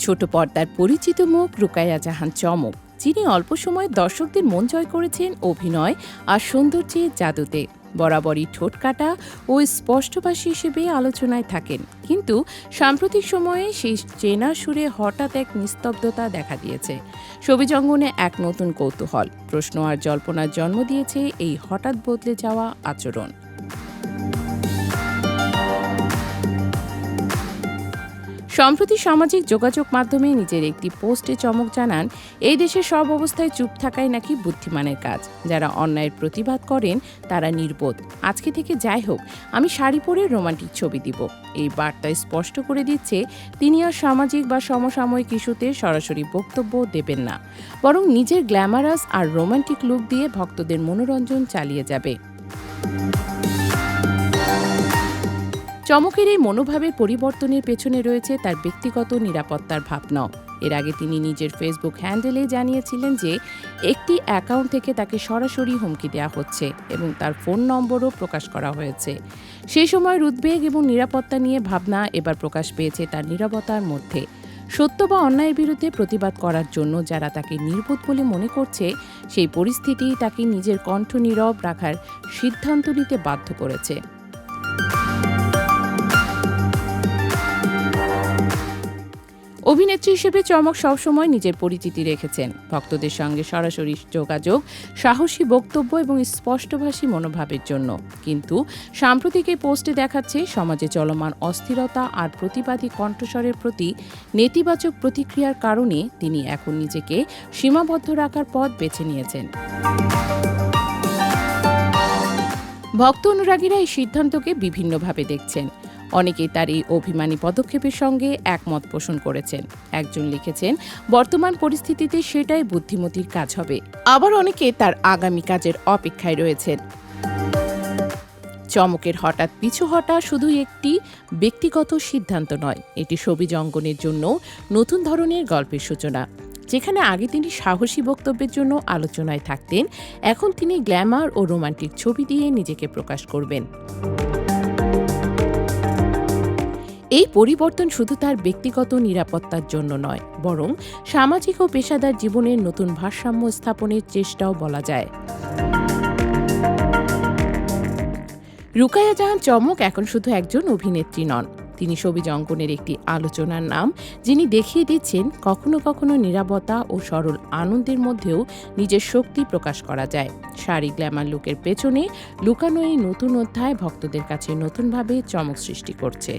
ছোট পর্দার পরিচিত মুখ রুকাইয়া জাহান চমক, যিনি অল্প সময়ে দর্শকদের মন জয় করেছেন অভিনয় আর সৌন্দর্যের জাদুতে। বরাবরই ঠোঁটকাটা ও স্পষ্টভাষী হিসেবে আলোচনায় থাকেন, কিন্তু সাম্প্রতিক সময়ে সেই চেনা সুরে হঠাৎ এক নিস্তব্ধতা দেখা দিয়েছে। ছবিজ অঙ্গনে এক নতুন কৌতূহল, প্রশ্ন আর জল্পনার জন্ম দিয়েছে এই হঠাৎ বদলে যাওয়া আচরণ। সম্প্রতি সামাজিক যোগাযোগ মাধ্যমে নিজের একটি পোস্টে চমক জানান, এই দেশে সব অবস্থায় চুপ থাকাই নাকি বুদ্ধিমানের কাজ। যারা অন্যায়ের প্রতিবাদ করেন তারা নির্বোধ। আজকে থেকে যাই হোক, আমি শাড়ি পরে রোমান্টিক ছবি দিব। এই বার্তা স্পষ্ট করে দিচ্ছে তিনি আর সামাজিক বা সমসাময়িক ইস্যুতে সরাসরি বক্তব্য দেবেন না, বরং নিজের গ্ল্যামারাস আর রোমান্টিক লুক দিয়ে ভক্তদের মনোরঞ্জন চালিয়ে যাবে। চমকের এই মনোভাবের পরিবর্তনের পেছনে রয়েছে তার ব্যক্তিগত নিরাপত্তার ভাবনাও। এর আগে তিনি নিজের ফেসবুক হ্যান্ডেলে জানিয়েছিলেন যে একটি অ্যাকাউন্ট থেকে তাকে সরাসরি হুমকি দেওয়া হচ্ছে এবং তার ফোন নম্বরও প্রকাশ করা হয়েছে। সেই সময় উদ্বেগ এবং নিরাপত্তা নিয়ে ভাবনা এবার প্রকাশ পেয়েছে তার নীরবতার মধ্যে। সত্য বা অন্যায়ের বিরুদ্ধে প্রতিবাদ করার জন্য যারা তাকে নির্বোধ বলে মনে করছে, সেই পরিস্থিতি তাকে নিজের কণ্ঠ নীরব রাখার সিদ্ধান্ত নিতে বাধ্য করেছে। অভিনেত্রী হিসেবে চমক সবসময় নিজের পরিচিতি রেখেছেন। ভক্তদের সঙ্গে সরাসরি যোগাযোগ, সাহসী বক্তব্য এবং স্পষ্টভাষী মনোভাবের জন্য। কিন্তু সাম্প্রতিক এই পোস্টে দেখাচ্ছে সমাজে চলমান অস্থিরতা আর প্রতিবাদী কণ্ঠস্বরের প্রতি নেতিবাচক প্রতিক্রিয়ার কারণে তিনি এখন নিজেকে সীমাবদ্ধ রাখার পথ বেছে নিয়েছেন। ভক্ত অনুরাগীরা এই সিদ্ধান্তকে বিভিন্নভাবে দেখছেন। অনেকেই তার এই অভিমানী পদক্ষেপের সঙ্গে একমত পোষণ করেছেন। একজন লিখেছেন, বর্তমান পরিস্থিতিতে সেটাই বুদ্ধিমতীর কাজ হবে। আবার অনেকে তার আগামী কাজের অপেক্ষায় রয়েছেন। চমকের হঠাৎ পিছু হটা শুধু একটি ব্যক্তিগত সিদ্ধান্ত নয়, এটি ছবিজ অঙ্গনের জন্য নতুন ধরনের গল্পের সূচনা। যেখানে আগে তিনি সাহসী বক্তব্যের জন্য আলোচনায় থাকতেন, এখন তিনি গ্ল্যামার ও রোমান্টিক ছবি দিয়ে নিজেকে প্রকাশ করবেন। এই পরিবর্তন শুধু তার ব্যক্তিগত নিরাপত্তার জন্য নয়, বরং সামাজিক ও পেশাদার জীবনের নতুন ভারসাম্য স্থাপনের চেষ্টাও বলা যায়। রুকাইয়া জাহান চমক এখন শুধু একজন অভিনেত্রী নন, তিনি ছবিজ অঙ্গনের একটি আলোচনার নাম, যিনি দেখিয়ে দিচ্ছেন কখনো কখনো নীরবতা ও সরল আনন্দের মধ্যেও নিজের শক্তি প্রকাশ করা যায়। শাড়ি গ্ল্যামার লুকের পেছনে লুকানো এই নতুন অধ্যায় ভক্তদের কাছে নতুনভাবে চমক সৃষ্টি করছে।